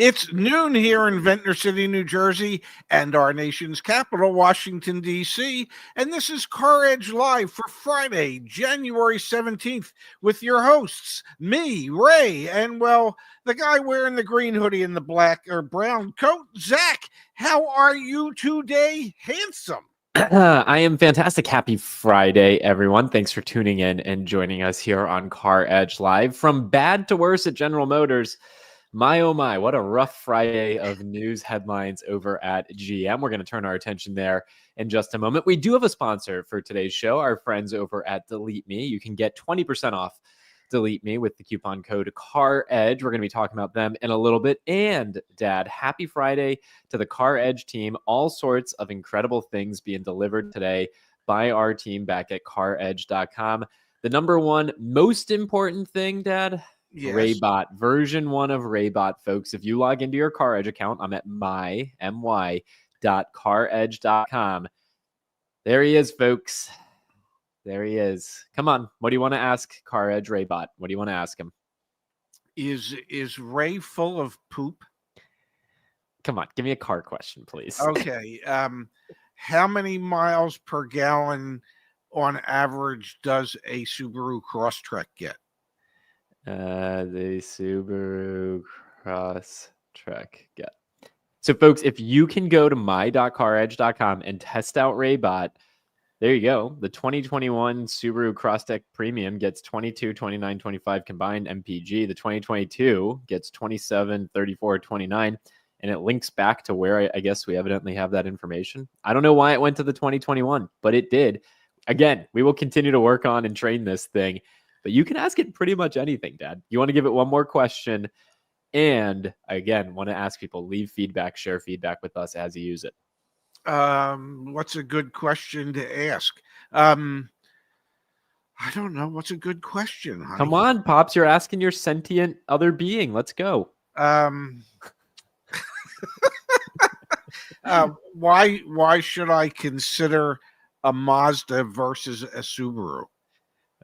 It's noon here in Ventnor City, New Jersey, and our nation's capital, Washington, D.C. And this is CarEdge Live for Friday, January 17th, with your hosts, me, Ray, and, well, the guy wearing the green hoodie and the black or brown coat, Zach. How are you today, handsome? I am fantastic. Happy Friday, everyone. Thanks for tuning in and joining us here on CarEdge Live. From bad to worse at General Motors. My, oh my, what a rough Friday of news headlines over at GM. We're going to turn our attention there in just a moment. We do have a sponsor for today's show, our friends over at Delete Me. You can get 20% off Delete Me with the coupon code CarEdge. We're going to be talking about them in a little bit. And, Dad, happy Friday to the CarEdge team. All sorts of incredible things being delivered today by our team back at CarEdge.com. The number one most important thing, Dad, yes. Raybot, version 1 of Raybot, folks. If you log into your CarEdge account, I'm at my.caredge.com. There he is, folks. There he is. Come on. What do you want to ask CarEdge Raybot? What do you want to ask him? Is Ray full of poop? Come on. Give me a car question, please. Okay. How many miles per gallon on average does a Subaru Crosstrek get? The Subaru Crosstrek get. So, folks, if you can go to my.caredge.com and test out Raybot, there you go. The 2021 Subaru Crosstrek Premium gets 22, 29, 25 combined MPG. The 2022 gets 27, 34, 29. And it links back to where I guess we evidently have that information. I don't know why it went to the 2021, but it did. Again, we will continue to work on and train this thing. But you can ask it pretty much anything, Dad. You want to give it one more question. And again, want to ask people, leave feedback, share feedback with us as you use it. What's a good question to ask? I don't know. What's a good question, honey? Come on, Pops. You're asking your sentient other being. Let's go. Why should I consider a Mazda versus a Subaru?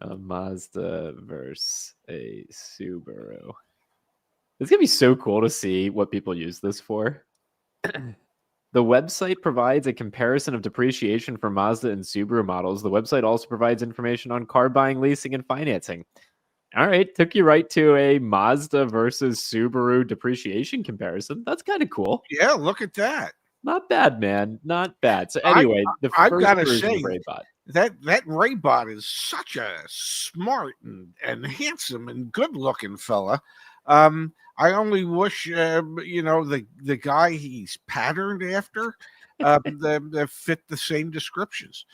A Mazda versus a Subaru. It's going to be so cool to see what people use this for. The website provides a comparison of depreciation for Mazda and Subaru models. The website also provides information on car buying, leasing, and financing. All right, took you right to a Mazda versus Subaru depreciation comparison. That's kind of cool. Yeah, look at that. Not bad, man. Not bad. So anyway, I've got to say that Raybot is such a smart and handsome and good-looking fella. I only wish, the guy he's patterned after that fit the same descriptions.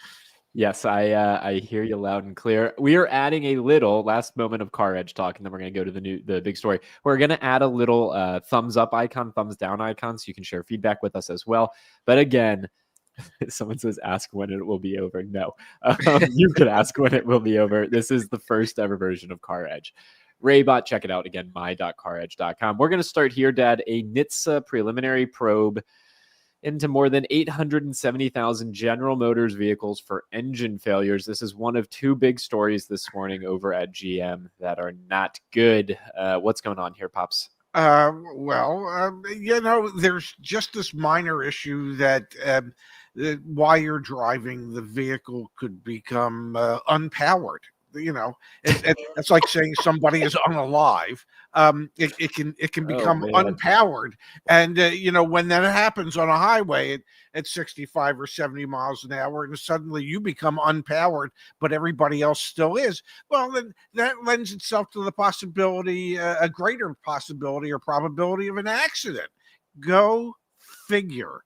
Yes, I hear you loud and clear. We are adding a little last moment of CarEdge talk, and then we're going to go to the big story. We're going to add a little thumbs up icon, thumbs down icon, so you can share feedback with us as well. But again, someone says, ask when it will be over. No, you can ask when it will be over. This is the first ever version of CarEdge. Raybot, check it out again, my.caredge.com. We're going to start here, Dad, a NHTSA preliminary probe into more than 870,000 General Motors vehicles for engine failures. This is one of two big stories this morning over at GM that are not good. What's going on here, Pops? There's just this minor issue that while you're driving, the vehicle could become unpowered. It's like saying somebody is unalive. It can become unpowered, and when that happens on a highway at 65 or 70 miles an hour, and suddenly you become unpowered, but everybody else still is. Well, then that lends itself to the possibility, a greater possibility or probability of an accident. Go figure.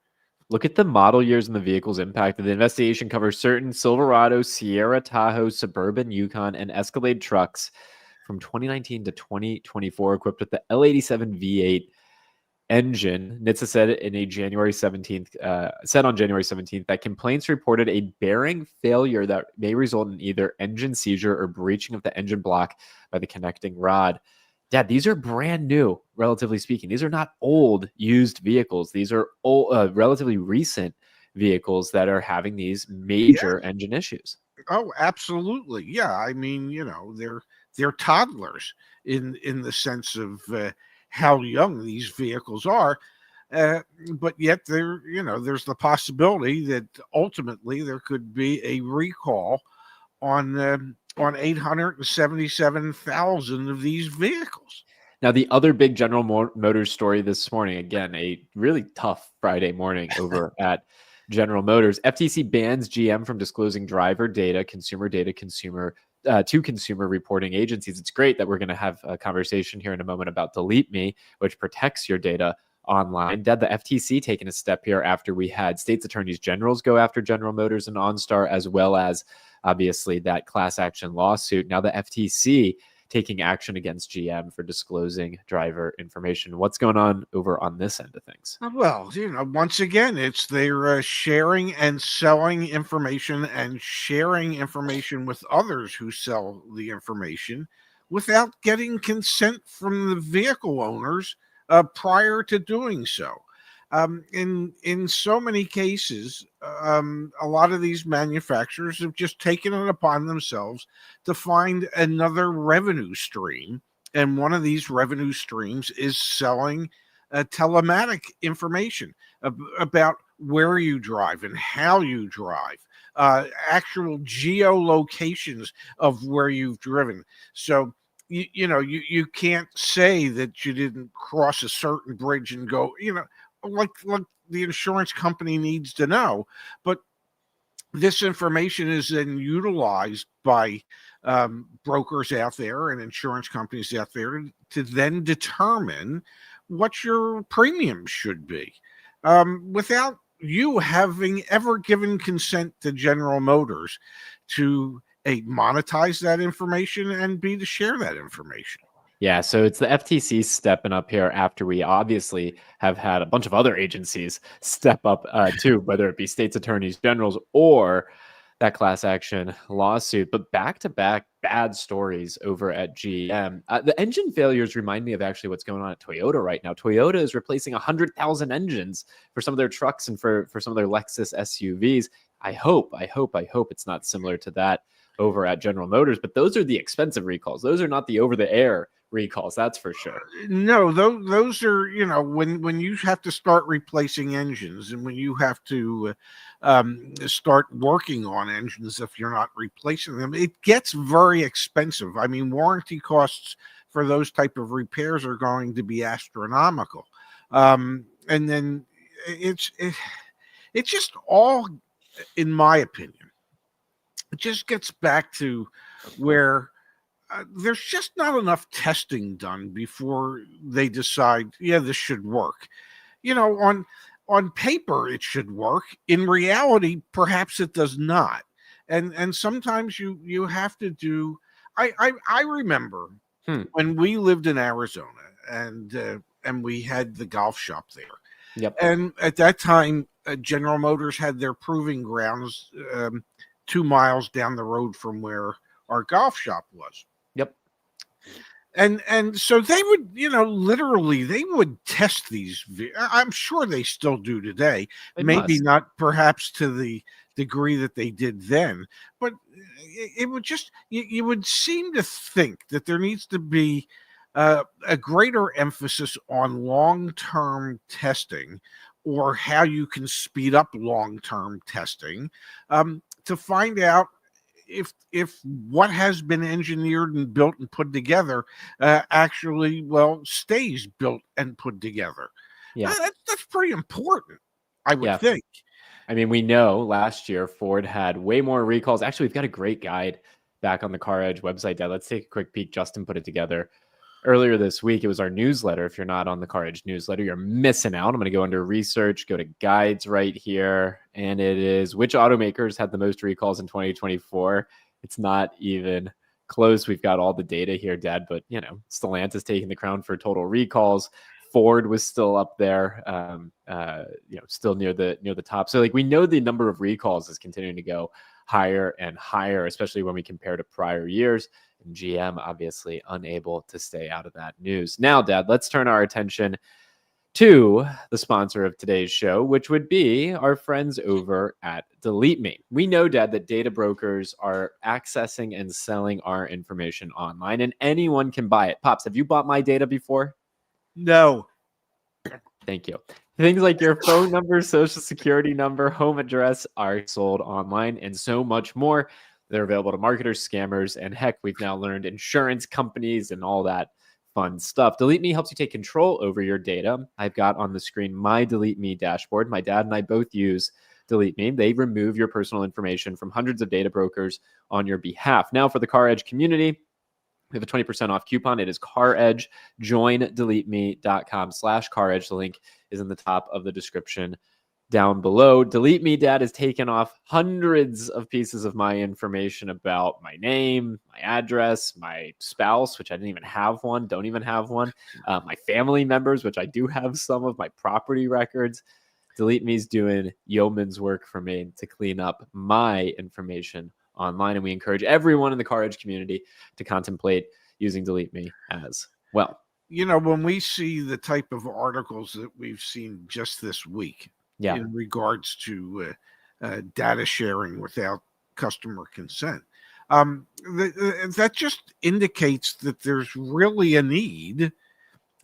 Look at the model years and the vehicles impacted. The investigation covers certain Silverado, Sierra, Tahoe, Suburban, Yukon, and Escalade trucks from 2019 to 2024 equipped with the L87 V8 engine. NHTSA said on January 17th that complaints reported a bearing failure that may result in either engine seizure or breaching of the engine block by the connecting rod. Dad, these are brand new, relatively speaking. These are not old, used vehicles. These are old, relatively recent vehicles that are having these major engine issues. Oh, absolutely. Yeah. I mean, they're toddlers in the sense of how young these vehicles are. Uh, but yet there's the possibility that ultimately there could be a recall on 877,000 of these vehicles. Now, the other big General Motors story this morning, again, a really tough Friday morning over at General Motors. FTC bans GM from disclosing driver data, consumer to consumer reporting agencies. It's great that we're going to have a conversation here in a moment about Delete Me, which protects your data online. Dad, the FTC taking a step here after we had states attorneys generals go after General Motors and OnStar, as well as obviously that class action lawsuit. Now the FTC taking action against GM for disclosing driver information. What's going on over on this end of things? Well, once again, it's they're sharing and selling information and sharing information with others who sell the information without getting consent from the vehicle owners prior to doing so. In so many cases, a lot of these manufacturers have just taken it upon themselves to find another revenue stream, and one of these revenue streams is selling telematic information about where you drive and how you drive, actual geolocations of where you've driven. So you can't say that you didn't cross a certain bridge and go, like the insurance company needs to know. But this information is then utilized by brokers out there and insurance companies out there to then determine what your premium should be, without you having ever given consent to General Motors to A, monetize that information, and B, to share that information. Yeah, so it's the FTC stepping up here after we obviously have had a bunch of other agencies step up too, whether it be states attorneys generals or that class action lawsuit. But back-to-back bad stories over at GM. The engine failures remind me of actually what's going on at Toyota right now. Toyota is replacing 100,000 engines for some of their trucks and for some of their Lexus SUVs. I hope it's not similar to that over at General Motors, but those are the expensive recalls. Those are not the over-the-air recalls, that's for sure. No, those are when you have to start replacing engines, and when you have to start working on engines, if you're not replacing them, it gets very expensive. I mean, warranty costs for those type of repairs are going to be astronomical, and then it's just all, in my opinion, it just gets back to where there's just not enough testing done before they decide, yeah, this should work. On paper it should work. In reality, perhaps it does not. And sometimes you have to do. I remember when we lived in Arizona, and we had the golf shop there. Yep. And at that time, General Motors had their proving grounds 2 miles down the road from where our golf shop was. Yep. And so they would, literally they would test these. I'm sure they still do today. They Maybe must. not perhaps to the degree that they did then, but it would just, you would seem to think that there needs to be a greater emphasis on long-term testing, or how you can speed up long-term testing, to find out if what has been engineered and built and put together actually stays built and put together. Yeah. That's pretty important, I would think. I mean, we know last year Ford had way more recalls. Actually, we've got a great guide back on the CarEdge website. Dad, let's take a quick peek. Justin put it together earlier this week. It was our newsletter. If you're not on the CarEdge newsletter, you're missing out. I'm going to go under research, go to guides right here, and it is which automakers had the most recalls in 2024. It's not even close. We've got all the data here, Dad, but Stellantis taking the crown for total recalls. Ford was still up there, still near the top. So we know the number of recalls is continuing to go higher and higher, especially when we compare to prior years. And GM obviously unable to stay out of that news. Now, Dad, let's turn our attention to the sponsor of today's show, which would be our friends over at Delete Me. We know, Dad, that data brokers are accessing and selling our information online, and anyone can buy it. Pops, have you bought my data before? No. Thank you. Things like your phone number, social security number, home address are sold online, and so much more. They're available to marketers, scammers, and heck, we've now learned insurance companies and all that fun stuff. Delete Me helps you take control over your data. I've got on the screen my Delete Me dashboard. My dad and I both use Delete Me. They remove your personal information from hundreds of data brokers on your behalf. Now, for the CarEdge community, we have a 20% off coupon. It is CarEdge. Join deleteme.com/CarEdge. The link is in the top of the description down below. Delete Me Dad has taken off hundreds of pieces of my information about my name, my address, my spouse, which I didn't even have one, don't even have one, my family members, which I do have some of, my property records. Delete Me's doing yeoman's work for me to clean up my information online, and we encourage everyone in the CarEdge community to contemplate using Delete Me as well. You know, when we see the type of articles that we've seen just this week in regards to data sharing without customer consent, that just indicates that there's really a need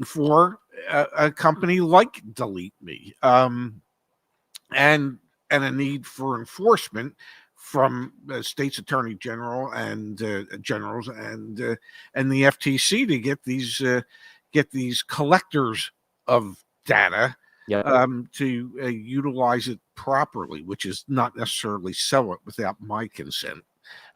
for a company like Delete Me, and a need for enforcement from the state's attorney general and generals and the FTC to get these collectors of data to utilize it properly, which is not necessarily sell it without my consent.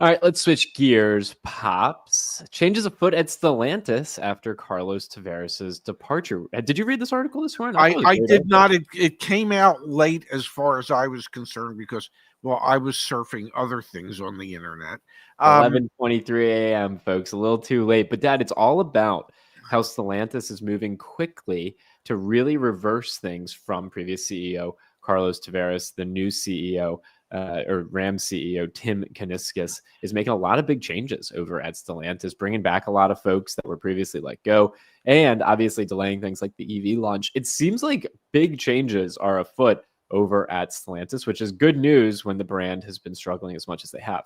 All right, let's switch gears. Pops changes afoot at Stellantis after Carlos Tavares's departure. Did you read this article this morning? I did not. It came out late as far as I was concerned because, well, I was surfing other things on the internet. 11:23 a.m., folks, a little too late. But Dad, it's all about how Stellantis is moving quickly to really reverse things from previous CEO Carlos Tavares. The new CEO, or Ram CEO Tim Kuniskis, is making a lot of big changes over at Stellantis, bringing back a lot of folks that were previously let go, and obviously delaying things like the EV launch. It seems like big changes are afoot over at Stellantis, which is good news when the brand has been struggling as much as they have.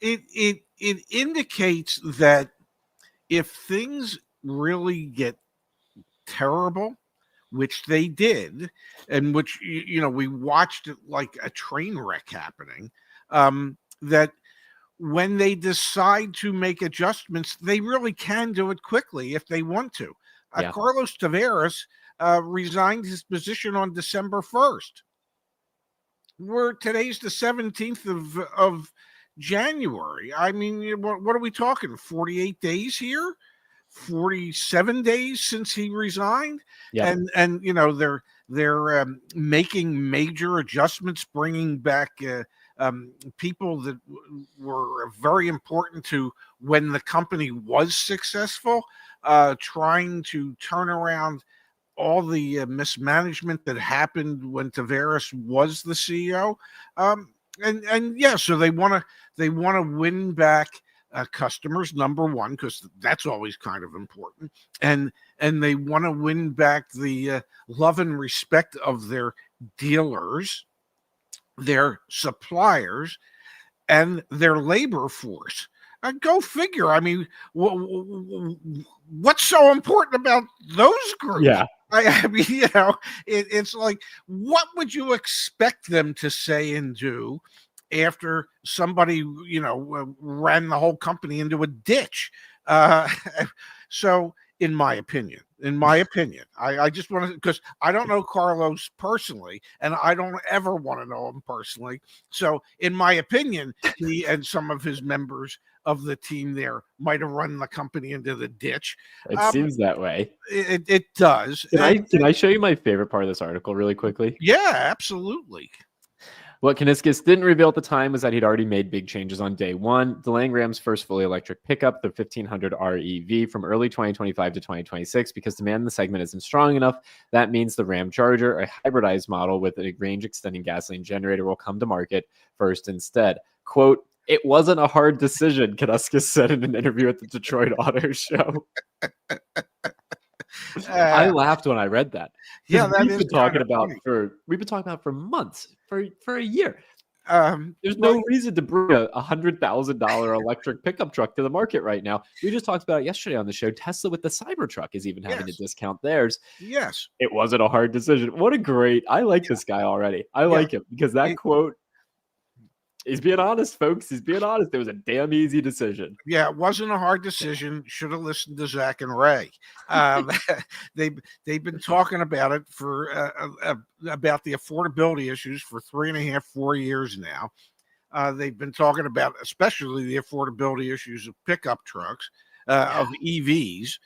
It indicates that if things really get terrible, which they did, and which, you know, we watched it like a train wreck happening, that when they decide to make adjustments, they really can do it quickly if they want to. Carlos Tavares resigned his position on December 1st. Today's the 17th of January. I mean, what are we talking? 48 days here? 47 days since he resigned, and you know they're making major adjustments, bringing back people that were very important to when the company was successful, trying to turn around all the mismanagement that happened when Tavares was the CEO, and yeah, so they want to win back customers, number one, because that's always kind of important, and they want to win back the love and respect of their dealers, their suppliers, and their labor force. Go figure. I mean, what's so important about those groups? Yeah. I mean, you know, it's like, what would you expect them to say and do after somebody, you know, ran the whole company into a ditch? So, in my opinion, I just want to, because I don't know Carlos personally, and I don't ever want to know him personally. So, in my opinion, he and some of his members of the team there might have run the company into the ditch. It seems that way. It does. Can I show you my favorite part of this article really quickly? Yeah, absolutely. What Kuniskis didn't reveal at the time was that he'd already made big changes on day one, delaying Ram's first fully electric pickup, the 1500 REV, from early 2025 to 2026 because demand in the segment isn't strong enough. That means the Ram Charger, a hybridized model with a range-extending gasoline generator, will come to market first instead. Quote, "It wasn't a hard decision," Kuniskis said in an interview at the Detroit Auto Show. I laughed when I read that. Yeah, that we've been talking about for months, for a year. There's Well, no reason to bring a $100,000 electric pickup truck to the market right now. We just talked about it yesterday on the show. Tesla with the Cybertruck is even having to yes, discount theirs. yes, It wasn't a hard decision. What a great! I like yeah, this guy already. I yeah. like him because that It, quote. He's being honest, folks. He's being honest. It was a damn easy decision. yeah, it wasn't a hard decision. Should have listened to Zach and Ray. Um, they they've been talking about it for about the affordability issues for 3.5, 4 years now. They've been talking about especially the affordability issues of pickup trucks, Yeah. of EVs.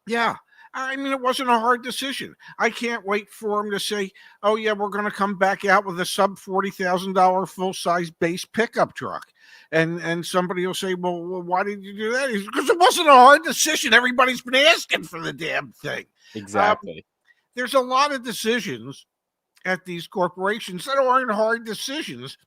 Yeah. I mean, it wasn't a hard decision. I can't wait for him to say, "Oh yeah, we're going to come back out with a sub $40,000 full size base pickup truck," and somebody will say, "Well, why did you do that?" Because it wasn't a hard decision. Everybody's been asking for the damn thing. Um, Exactly. there's a lot of decisions at these corporations that aren't hard decisions.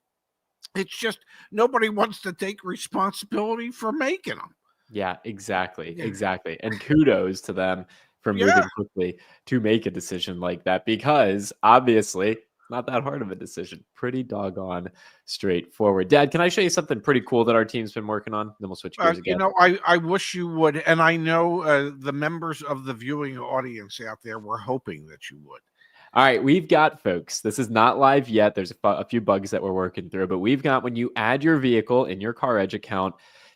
It's just nobody wants to take responsibility for making them. Yeah, exactly, Yeah. exactly, and kudos to them for Yeah. moving quickly to make a decision like that because obviously it's not that hard of a decision. Pretty doggone straightforward. Dad, can I show you something pretty cool that our team's been working on? Then we'll switch gears again. I wish you would, and I know the members of the viewing audience out there were hoping that you would. All right, we've got folks. This is not live yet. There's a few bugs that we're working through, but we've got when you add your vehicle in your CarEdge account,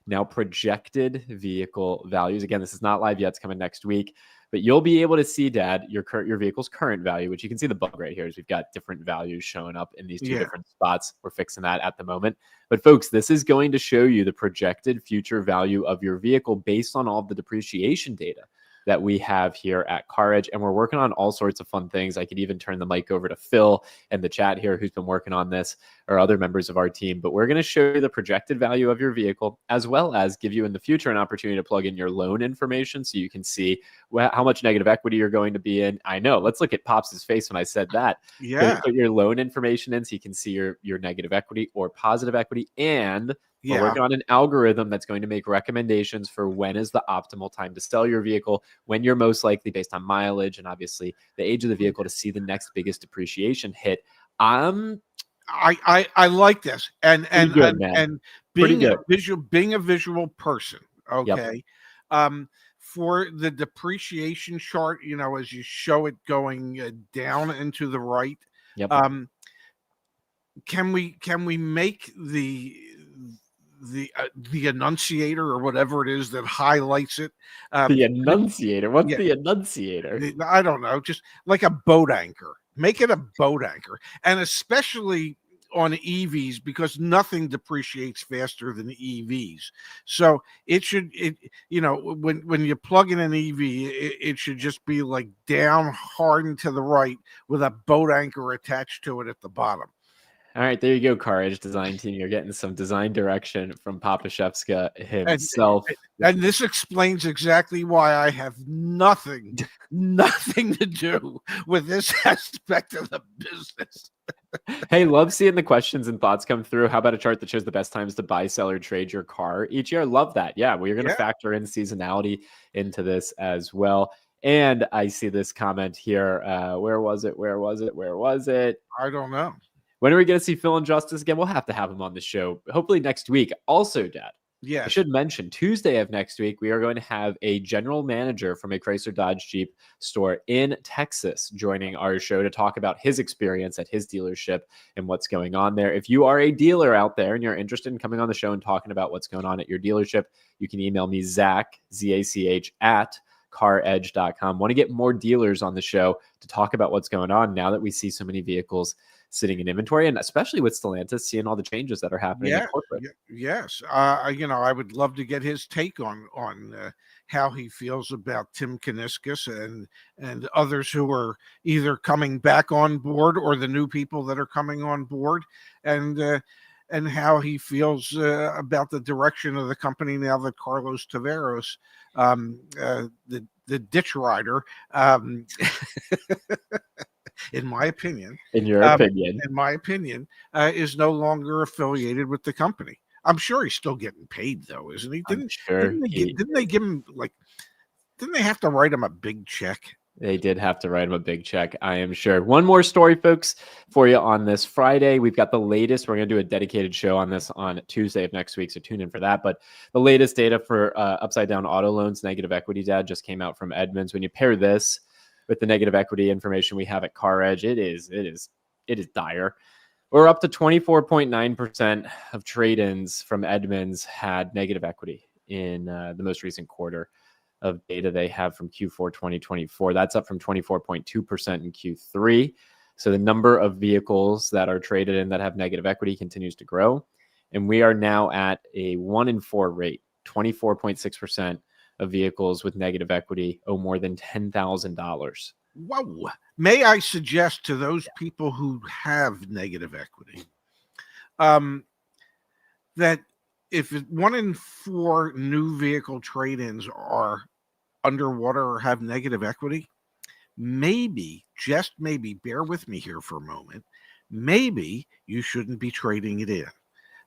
now projected vehicle values. Again, this is not live yet. It's coming next week, but you'll be able to see, Dad, your vehicle's current value, which you can see the bug right here is we've got different values showing up in these two Yeah, different spots. We're fixing that at the moment. But folks, this is going to show you the projected future value of your vehicle based on all of the depreciation data that we have here at CarEdge. And we're working on all sorts of fun things. I could even turn the mic over to Phil and the chat here who's been working on this, or other members of our team. But we're going to show you the projected value of your vehicle, as well as give you in the future an opportunity to plug in your loan information so you can see how much negative equity you're going to be in. I know. Let's look at Pops' face when I said that. yeah, Put your loan information in so you can see your negative equity or positive equity. And we're yeah, working on an algorithm that's going to make recommendations for when is the optimal time to sell your vehicle, when you're most likely based on mileage and obviously the age of the vehicle to see the next biggest depreciation hit. I like this, and Pretty and good, and man. and Pretty good. being a visual person, Yep. okay. For the depreciation chart, as you show it going down and to the right, Yep. can we make the enunciator or whatever it is that highlights it? The enunciator. What's Yeah, the enunciator? I don't know, just like a boat anchor. Make it a boat anchor, and especially on EVs because nothing depreciates faster than EVs. So when you plug in an EV, it should just be like down hard and to the right with a boat anchor attached to it at the bottom. All right, there you go, CarEdge design team. You're getting some design direction from Papa Shevska And himself. and this explains exactly why I have nothing to do with this aspect of the business. Hey, love seeing the questions and thoughts come through. How about a chart that shows the best times to buy, sell, or trade your car each year? Love that. Yeah, we're going to Yeah, factor in seasonality into this as well. And I see this comment here. Where was it? Where was it? Where was it? I don't know. When are we going to see Phil and Justice again? We'll have to have him on the show, hopefully next week. Also, Dad, I Yes. should mention Tuesday of next week, we are going to have a general manager from a Chrysler Dodge Jeep store in Texas joining our show to talk about his experience at his dealership and what's going on there. If you are a dealer out there and you're interested in coming on the show and talking about what's going on at your dealership, you can email me, Zach, Z-A-C-H, at CarEdge.com. Want to get more dealers on the show to talk about what's going on now that we see so many vehicles sitting in inventory, and especially with Stellantis, seeing all the changes that are happening in corporate. Yes. I would love to get his take on how he feels about Tim Kuniskis and others who are either coming back on board or the new people that are coming on board, and how he feels about the direction of the company now that Carlos Taveras, the ditch rider, in my opinion, In your opinion, is no longer affiliated with the company. I'm sure he's still getting paid, though, isn't he? I'm sure Didn't they give him didn't they have to write him a big check? They did have to write him a big check, I am sure. One more story, folks, for you on this Friday. We've got the latest. We're going to do a dedicated show on this on Tuesday of next week, so tune in for that. But the latest data for upside down auto loans, negative equity data just came out from Edmunds. When you pair this with the negative equity information we have at CarEdge, it is dire. We're up to 24.9% of trade-ins from Edmunds had negative equity in the most recent quarter of data they have from Q4 2024. That's up from 24.2% in Q3. So the number of vehicles that are traded in that have negative equity continues to grow. And we are now at a 1 in 4 rate. 24.6% of vehicles with negative equity owe more than $10,000. Whoa. May I suggest to those people who have negative equity that if 1 in 4 new vehicle trade-ins are underwater or have negative equity, maybe, just maybe, bear with me here for a moment, maybe you shouldn't be trading it in.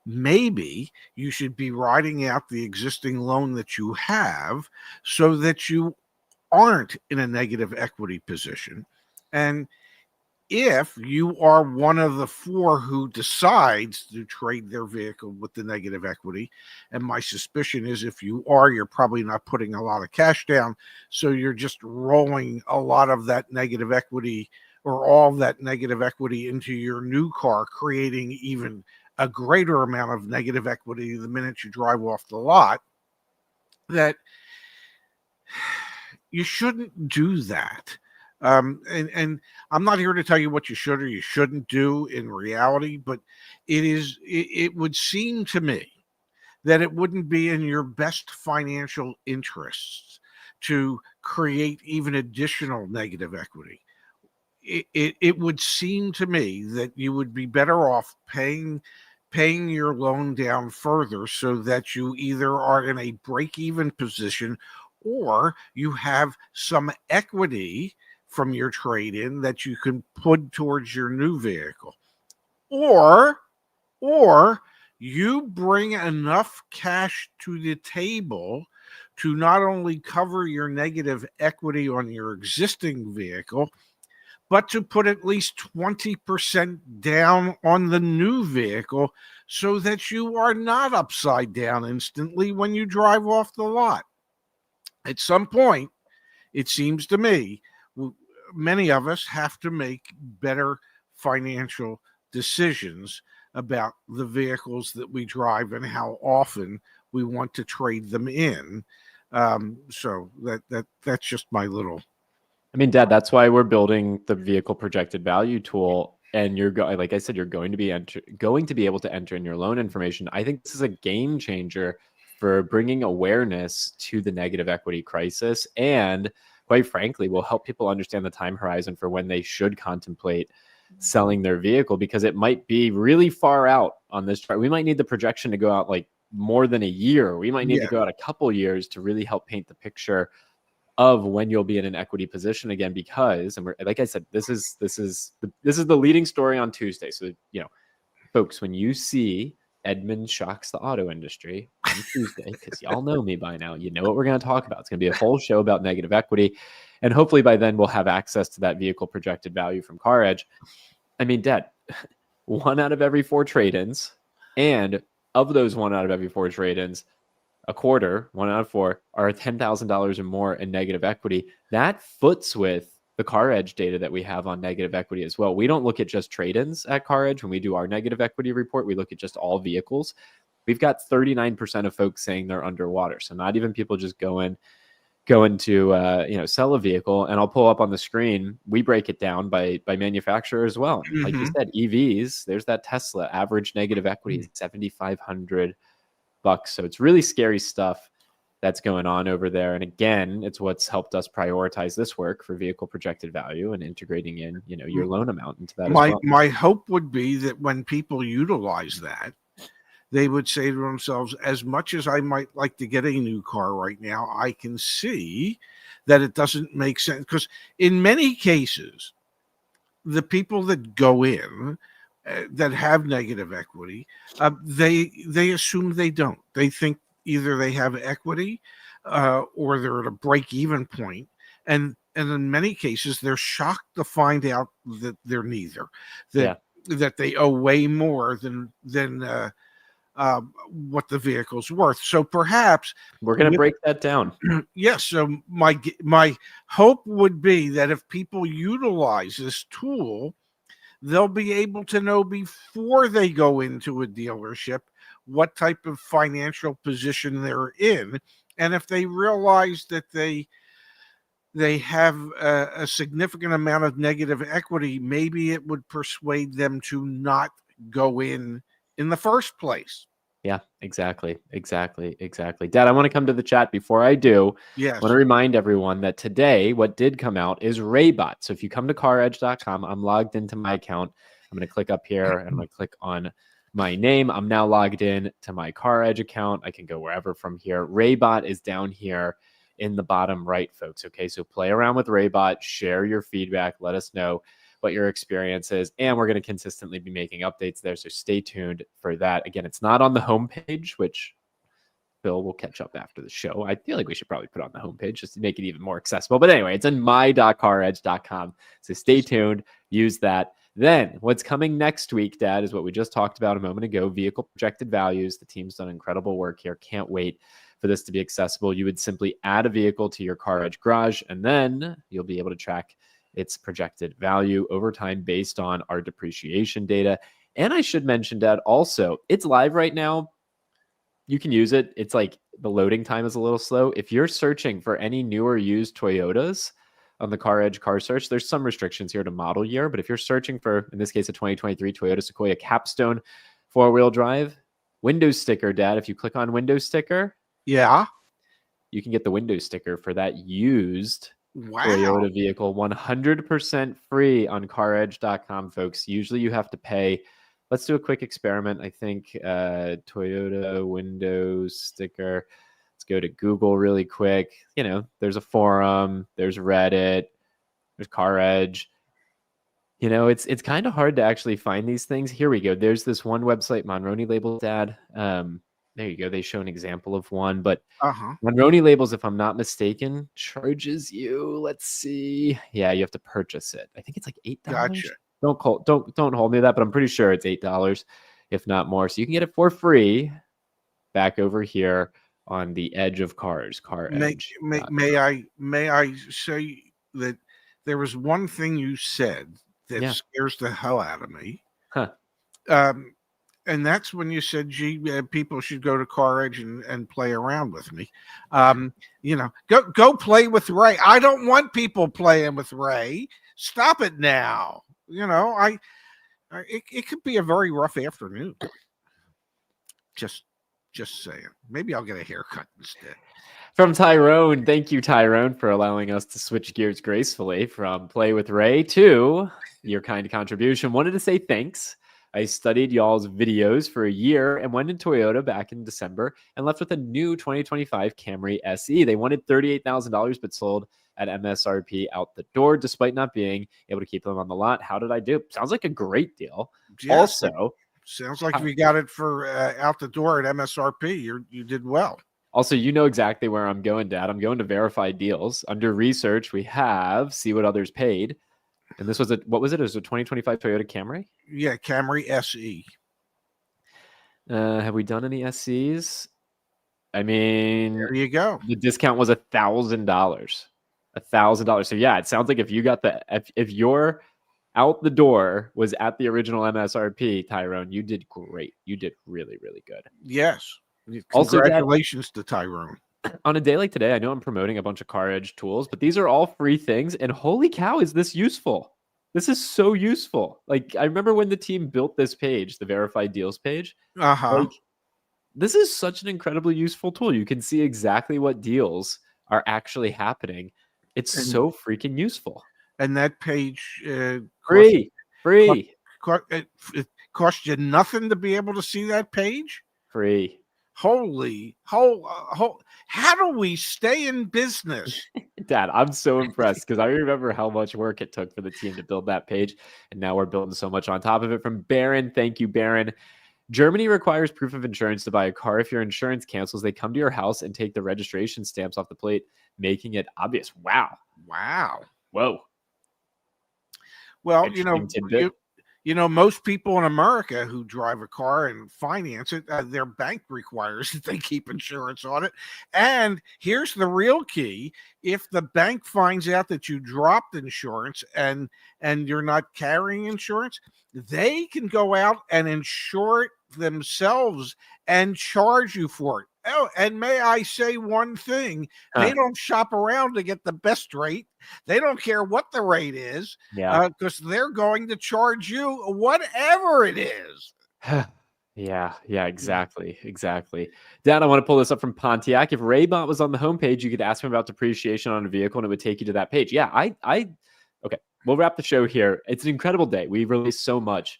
Maybe you should be riding out the existing loan that you have so that you aren't in a negative equity position. And if you are one of the 4 who decides to trade their vehicle with the negative equity, and my suspicion is if you are, you're probably not putting a lot of cash down, so you're just rolling a lot of that negative equity or all of that negative equity into your new car, creating even a greater amount of negative equity the minute you drive off the lot, that you shouldn't do that. And I'm not here to tell you what you should or you shouldn't do in reality, but it would seem to me that it wouldn't be in your best financial interests to create even additional negative equity. It would seem to me that you would be better off paying your loan down further so that you either are in a break-even position or you have some equity from your trade-in that you can put towards your new vehicle. Or you bring enough cash to the table to not only cover your negative equity on your existing vehicle, but to put at least 20% down on the new vehicle so that you are not upside down instantly when you drive off the lot. At some point, it seems to me, many of us have to make better financial decisions about the vehicles that we drive and how often we want to trade them in. So that's just my little. I mean, Dad, that's why we're building the vehicle projected value tool. And you're like I said, you're going to be able to enter in your loan information. I think this is a game changer for bringing awareness to the negative equity crisis, and quite frankly, will help people understand the time horizon for when they should contemplate selling their vehicle, because it might be really far out on this chart. We might need the projection to go out like more than a year. We might need to go out a couple years to really help paint the picture of when you'll be in an equity position again, because, and we're, like I said, this is the leading story on Tuesday. So, folks, when you see Edmund shocks the auto industry on Tuesday, because y'all know me by now, you know what we're going to talk about. It's going to be a whole show about negative equity. And hopefully by then we'll have access to that vehicle projected value from CarEdge. I mean, Dad, 1 out of every 4 trade-ins, and of those 1 out of every 4 trade-ins, a quarter, 1 out of 4, are $10,000 or more in negative equity. That foots with the CarEdge data that we have on negative equity as well. We don't look at just trade-ins at CarEdge when we do our negative equity report. We look at just all vehicles. We've got 39% of folks saying they're underwater. So not even people just going to sell a vehicle. And I'll pull up on the screen. We break it down by manufacturer as well. Mm-hmm. Like you said, EVs. There's that Tesla average negative equity is $7,500. So it's really scary stuff that's going on over there. And again, it's what's helped us prioritize this work for vehicle projected value and integrating in, your loan amount into that as well. My hope would be that when people utilize that, they would say to themselves, as much as I might like to get a new car right now, I can see that it doesn't make sense. Because in many cases, the people that go in that have negative equity, they assume they don't. They think either they have equity or they're at a break-even point, and and in many cases, they're shocked to find out that they're neither. That Yeah. that they owe way more than what the vehicle's worth. So perhaps We're going to break that down. yes. So my hope would be that if people utilize this tool, they'll be able to know before they go into a dealership what type of financial position they're in, and if they realize that they have a significant amount of negative equity, maybe it would persuade them to not go in the first place. Yeah, exactly. Dad, I want to come to the chat. Before I do, I Yes. want to remind everyone that today, what did come out is Raybot. So if you come to caredge.com, I'm logged into my account. I'm going to click up here and I'm going to click on my name. I'm now logged in to my CarEdge account. I can go wherever from here. Raybot is down here in the bottom right, folks. Okay, so play around with Raybot, share your feedback, let us know what your experience is, and we're going to consistently be making updates there, so stay tuned for that. Again, it's not on the homepage, which Bill will catch up after the show. I feel like we should probably put it on the homepage just to make it even more accessible. But anyway, it's in my.caredge.com, so stay tuned, use that. Then what's coming next week, Dad, is what we just talked about a moment ago, vehicle projected values. The team's done incredible work here. Can't wait for this to be accessible. You would simply add a vehicle to your CarEdge garage, and then you'll be able to track its projected value over time based on our depreciation data. And I should mention, Dad, also, it's live right now. You can use it. It's like the loading time is a little slow. If you're searching for any newer used Toyotas on the CarEdge car search, there's some restrictions here to model year. But if you're searching for, in this case, a 2023 Toyota Sequoia Capstone four-wheel drive, Windows sticker, Dad, if you click on Windows sticker, Yeah. you can get the Windows sticker for that used Wow. Toyota vehicle 100% free on caredge.com, folks. Usually you have to pay. Let's do a quick experiment. I think Toyota Windows sticker. Let's go to Google really quick. You know, there's a forum, there's Reddit, there's CarEdge. You know, it's kind of hard to actually find these things. Here we go. There's this one website, Monroney Labels, Dad. There you go. They show an example of one, but Monroney Labels, if I'm not mistaken, charges you. Let's see. Yeah, you have to purchase it. I think it's like $8. Gotcha. Don't hold me to that, but I'm pretty sure it's $8, if not more. So you can get it for free back over here on the edge of cars. CarEdge. May I say that there was one thing you said that scares the hell out of me. Huh. And that's when you said, gee, people should go to CarEdge and play around with me. You know, go play with Ray. I don't want people playing with Ray. Stop it now. You know, it could be a very rough afternoon. Just saying. Maybe I'll get a haircut instead. From Tyrone, thank you, Tyrone, for allowing us to switch gears gracefully from Play with Ray to your kind contribution. Wanted to say thanks. I studied y'all's videos for a year and went to Toyota back in December and left with a new 2025 Camry SE. They wanted $38,000, but sold at MSRP out the door, despite not being able to keep them on the lot. How did I do? Sounds like a great deal. Yes, also, sounds like if you got it for out the door at MSRP, you did well. Also, you know exactly where I'm going, Dad. I'm going to Verified Deals. Under research, we have see what others paid. And this was what was it? It was a 2025 Toyota Camry? Yeah, Camry SE. Have we done any SCs? I mean, there you go. The discount was $1,000. $1,000. So yeah, it sounds like if you got if your out the door was at the original MSRP, Tyrone, you did great. You did really, really good. Yes. Congratulations to Tyrone. On a day like today, I know I'm promoting a bunch of CarEdge tools, but these are all free things. And holy cow, is this useful? This is so useful. Like, I remember when the team built this page, the Verified Deals page. Like, this is such an incredibly useful tool. You can see exactly what deals are actually happening. It's so freaking useful. And that page free. It cost you nothing to be able to see that page? Free. How do we stay in business? Dad, I'm so impressed because I remember how much work it took for the team to build that page. And now we're building so much on top of it. From Baron, thank you, Baron. Germany requires proof of insurance to buy a car. If your insurance cancels, they come to your house and take the registration stamps off the plate, making it obvious. Wow. Wow. Whoa. Well, Interesting tidbit. most people in America who drive a car and finance it, their bank requires that they keep insurance on it. And here's the real key: if the bank finds out that you dropped insurance and you're not carrying insurance, they can go out and insure it themselves and charge you for it. Oh, and may I say one thing? They Huh. don't shop around to get the best rate. They don't care what the rate is, Yeah. because they're going to charge you whatever it is. Yeah, exactly. Dad, I want to pull this up from Pontiac. If Raybot was on the homepage, you could ask him about depreciation on a vehicle and it would take you to that page. Yeah, okay. We'll wrap the show here. It's an incredible day. We released so much.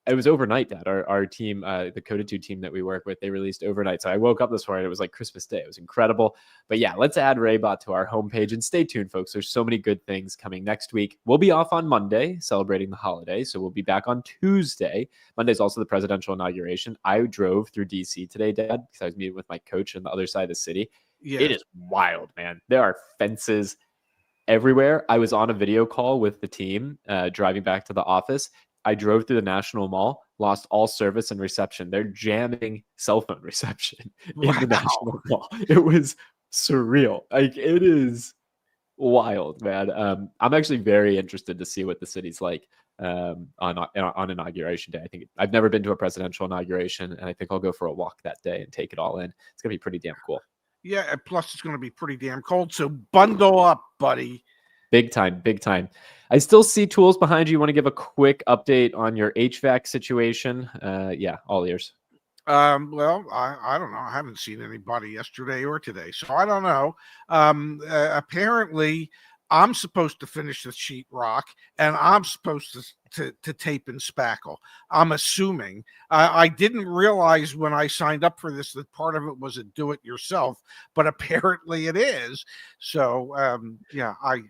It was overnight, Dad. Our team, the Coditude team that we work with, they released overnight. So I woke up this morning. It was like Christmas Day. It was incredible. But yeah, let's add Raybot to our homepage and stay tuned, folks. There's so many good things coming next week. We'll be off on Monday celebrating the holiday. So we'll be back on Tuesday. Monday's also the presidential inauguration. I drove through DC today, Dad, because I was meeting with my coach on the other side of the city. Yeah. It is wild, man. There are fences everywhere. I was on a video call with the team driving back to the office. I drove through the National Mall, lost all service and reception. They're jamming cell phone reception in the National Mall. It was surreal. Like, it is wild, man. I'm actually very interested to see what the city's like on inauguration day. I think I've never been to a presidential inauguration, and I think I'll go for a walk that day and take it all in. It's gonna be pretty damn cool. Yeah, and plus it's going to be pretty damn cold. So bundle up, buddy. Big time. I still see tools behind you. You want to give a quick update on your HVAC situation? Yeah, all ears. Well, I don't know. I haven't seen anybody yesterday or today, so I don't know. Apparently, I'm supposed to finish the sheetrock, and I'm supposed to tape and spackle. I'm assuming. I didn't realize when I signed up for this that part of it was a do-it-yourself, but apparently it is. So, yeah, I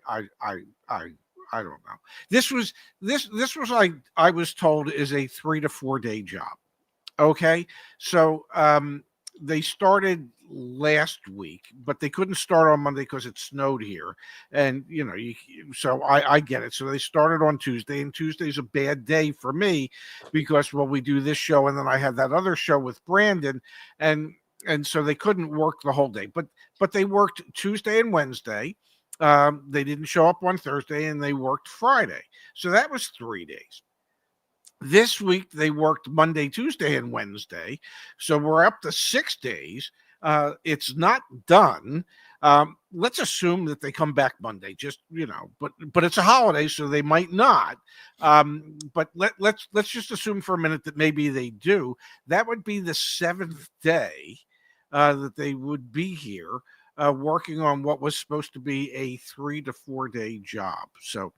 don't know. This was like I was told is a 3 to 4 day job. Okay, so they started last week, but they couldn't start on Monday because it snowed here, and so I get it. So they started on Tuesday, and Tuesday's a bad day for me because we do this show, and then I had that other show with Brandon, and so they couldn't work the whole day, but they worked Tuesday and Wednesday. They didn't show up on Thursday, and they worked Friday, so that was 3 days. This week they worked Monday, Tuesday, and Wednesday, so we're up to 6 days. It's not done. Let's assume that they come back Monday. But it's a holiday, so they might not. But let's just assume for a minute that maybe they do. That would be the 7th day that they would be here working on what was supposed to be a 3 to 4 day job. So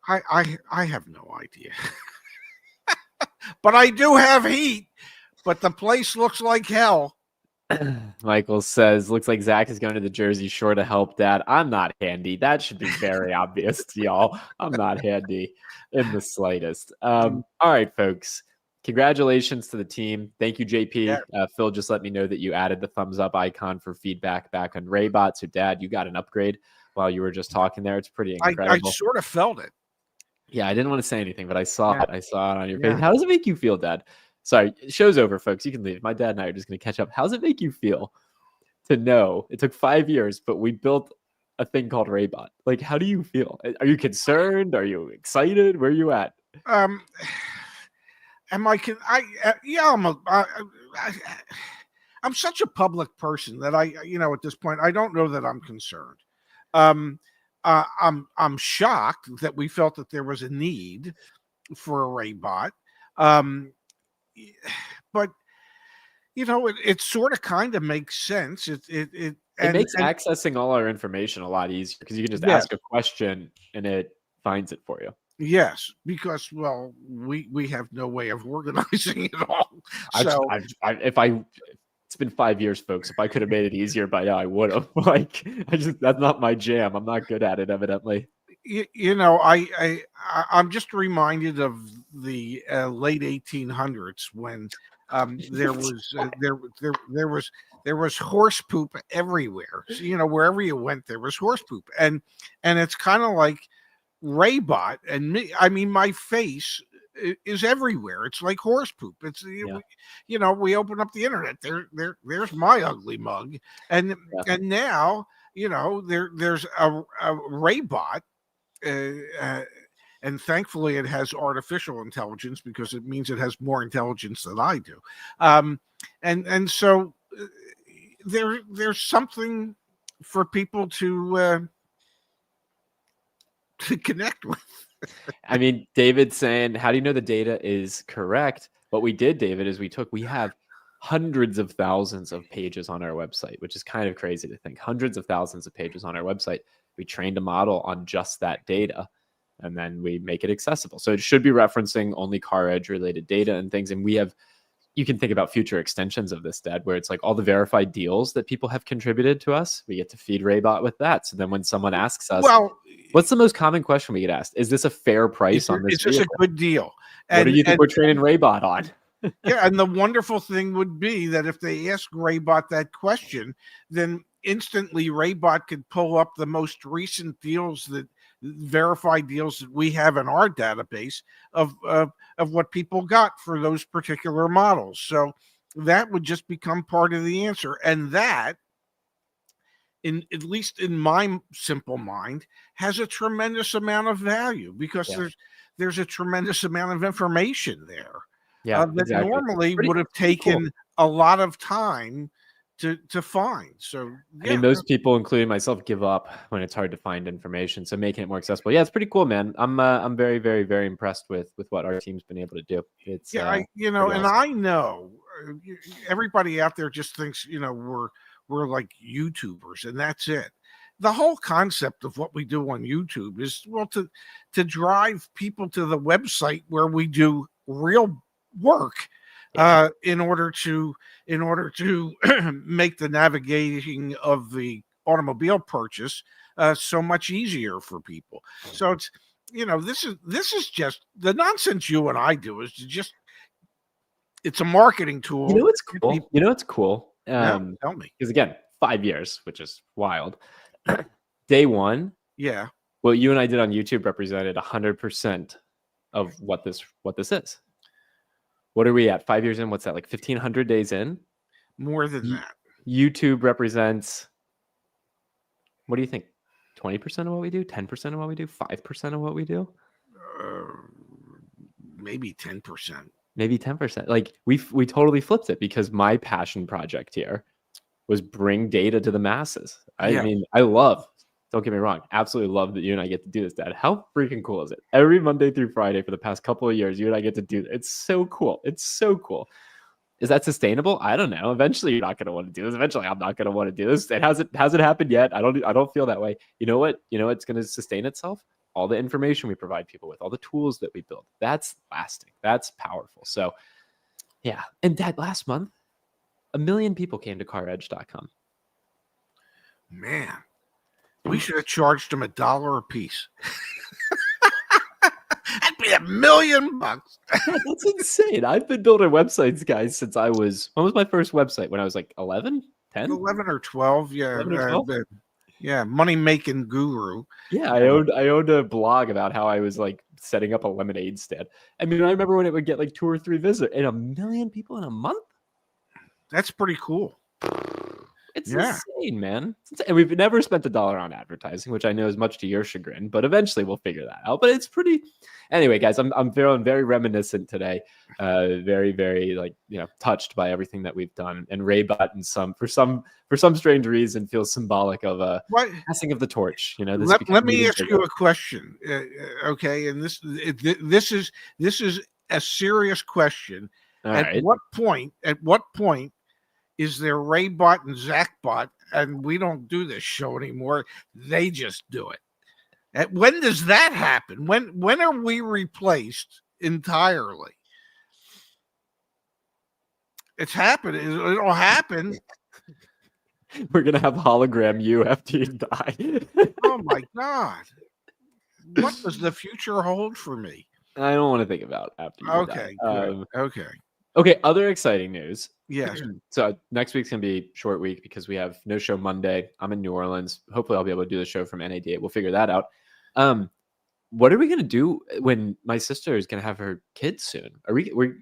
I have no idea. But I do have heat, but the place looks like hell. Michael says, looks like Zach is going to the Jersey Shore to help Dad. I'm not handy. That should be very obvious to y'all. I'm not handy in the slightest. All right, folks. Congratulations to the team. Thank you, JP. Yeah. Phil just let me know that you added the thumbs up icon for feedback back on Raybot. So, Dad, you got an upgrade while you were just talking there. It's pretty incredible. I sort of felt it. Yeah, I didn't want to say anything, but I saw it. I saw it on your face. How does it make you feel, Dad? Sorry, show's over, folks. You can leave. My dad and I are just going to catch up. How does it make you feel to know it took 5 years, but we built a thing called Raybot? Like, how do you feel? Are you concerned? Are you excited? Where are you at? Am I? I'm such a public person that at this point, I don't know that I'm concerned. I'm shocked that we felt that there was a need for a Raybot. But it sort of kind of makes sense. It makes accessing all our information a lot easier because you can just ask a question and it finds it for you. Yes, because we have no way of organizing it all. It's been 5 years, folks. If I could have made it easier by now, I would have. That's not my jam. I'm not good at it, evidently. I'm just reminded of the late 1800s when There was there was horse poop everywhere. So, wherever you went, there was horse poop, and it's kind of like Raybot and me. I mean, my face is everywhere. It's like horse poop. It's Yeah. we open up the internet. There's my ugly mug, and now there's a Raybot. And thankfully, it has artificial intelligence because it means it has more intelligence than I do. And so there's something for people to connect with. I mean, David's saying, how do you know the data is correct? What we did, David, is we have hundreds of thousands of pages on our website, which is kind of crazy to think. Hundreds of thousands of pages on our website. We trained a model on just that data, and then we make it accessible. So it should be referencing only CarEdge related data and things. And you can think about future extensions of this, Dad, where it's like all the verified deals that people have contributed to us. We get to feed Raybot with that. So then when someone asks us, well, what's the most common question we get asked? Is this a fair price on this? Is this a good deal? What do you think we're training Raybot on? Yeah, and the wonderful thing would be that if they ask Raybot that question, then instantly Raybot could pull up the most recent deals, that verified deals that we have in our database of what people got for those particular models. So that would just become part of the answer, and that, at least in my simple mind, has a tremendous amount of value because there's a tremendous amount of information there. That exactly. Normally would have taken a lot of time to find. So I mean, most people, including myself, give up when it's hard to find information. So making it more accessible, it's pretty cool, man. I'm very, very, very impressed with what our team's been able to do. It's and awesome. I know everybody out there just thinks we're like YouTubers and that's it. The whole concept of what we do on YouTube is to drive people to the website where we do real work in order to make the navigating of the automobile purchase so much easier for people. So it's this is just the nonsense you and I do is it's a marketing tool. It's cool. It's cool. Tell me, because again, 5 years, which is wild. Day one, what you and I did on YouTube represented 100% of what this is. What are we at? 5 years in? What's that, like 1,500 days in? More than that. YouTube represents, what do you think? 20% of what we do? 10% of what we do? 5% of what we do? Maybe 10%. Maybe 10%. Like we totally flipped it because my passion project here was bring data to the masses. I mean, don't get me wrong, absolutely love that you and I get to do this, Dad. How freaking cool is it? Every Monday through Friday for the past couple of years, you and I get to do it. It's so cool. It's so cool. Is that sustainable? I don't know. Eventually, you're not going to want to do this. Eventually, I'm not going to want to do this. It hasn't happened yet. I don't feel that way. You know what? It's going to sustain itself. All the information we provide people with, all the tools that we build. That's lasting. That's powerful. So, yeah. And Dad, last month, 1 million people came to CarEdge.com. Man, we should have charged them $1 a piece. That'd be $1 million. That's insane. I've been building websites, guys, since when was my first website? When I was like 11, 10? 11 or 12. Yeah. 11 or 12? Money making guru. Yeah, I owned a blog about how I was like setting up a lemonade stand. I mean, I remember when it would get like 2 or 3 visitors and 1 million people in a month. That's pretty cool. It's insane, man. And we've never spent $1 on advertising, which I know is much to your chagrin, but eventually we'll figure that out. But it's pretty. Anyway, guys, I'm feeling very reminiscent today. Very, very touched by everything that we've done. And Raybot and for some strange reason feels symbolic of a passing of the torch. Let me ask you a question, okay? And this is a serious question. At what point is there Raybot and Zachbot, and we don't do this show anymore? They just do it. When does that happen? When are we replaced entirely? It's happening. It'll happen. We're gonna have hologram you after you die. Oh my God! What does the future hold for me? I don't want to think about after you die. Okay. Okay, other exciting news. Yes. So next week's gonna be a short week because we have no show Monday. I'm in New Orleans. Hopefully, I'll be able to do the show from NAD8. We'll figure that out. What are we gonna do when my sister is gonna have her kids soon? Are we gonna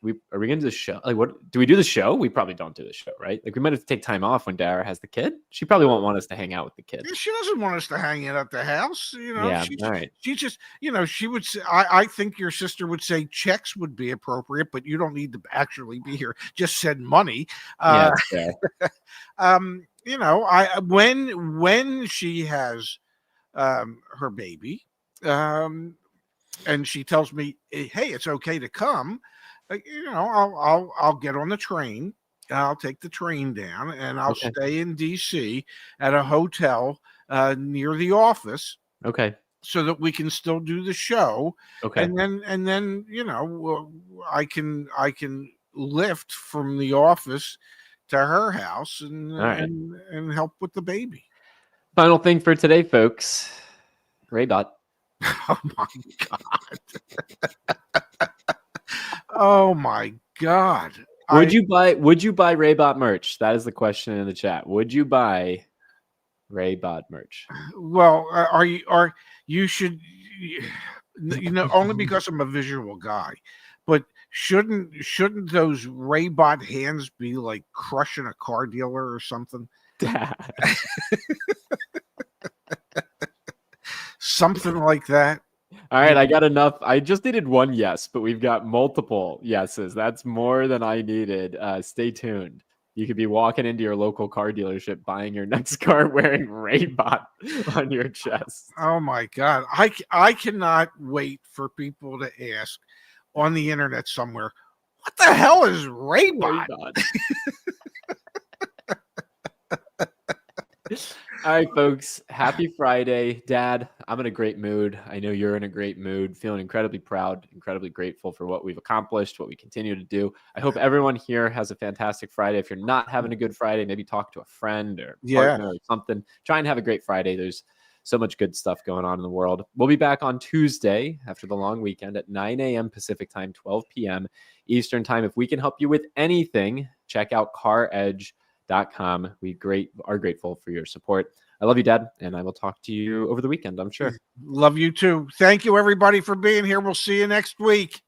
do the show? Like, what do we do the show? We probably don't do the show, right? Like, we might have to take time off when Dara has the kid. She probably won't want us to hang out with the kid. She doesn't want us to hang out at the house. Yeah. All right. She just, she would say, I think your sister would say checks would be appropriate, but you don't need to actually be here. Just send money. Yeah. When she has her baby, and she tells me, hey, it's okay to come, I'll get on the train. I'll take the train down and I'll stay in DC at a hotel near the office. Okay. So that we can still do the show. Okay. And then I can lift from the office to her house and help with the baby. Final thing for today, folks. Raybot. Oh my God. Oh my God. Would you buy Raybot merch? That is the question in the chat. Would you buy Raybot merch? Well, you should, only because I'm a visual guy, but shouldn't those Raybot hands be like crushing a car dealer or something? Something like that. All right, I got enough. I just needed one yes, but we've got multiple yeses. That's more than I needed. Stay tuned. You could be walking into your local car dealership, buying your next car, wearing Raybot on your chest. Oh my God. I cannot wait for people to ask on the internet somewhere, what the hell is Raybot? All right, folks. Happy Friday. Dad, I'm in a great mood. I know you're in a great mood, feeling incredibly proud, incredibly grateful for what we've accomplished, what we continue to do. I hope everyone here has a fantastic Friday. If you're not having a good Friday, maybe talk to a friend or partner or something. Try and have a great Friday. There's so much good stuff going on in the world. We'll be back on Tuesday after the long weekend at 9 a.m. Pacific time, 12 p.m. Eastern time. If we can help you with anything, check out CarEdge.com. We are grateful for your support. I love you, Dad, and I will talk to you over the weekend, I'm sure. Love you too. Thank you, everybody, for being here. We'll see you next week.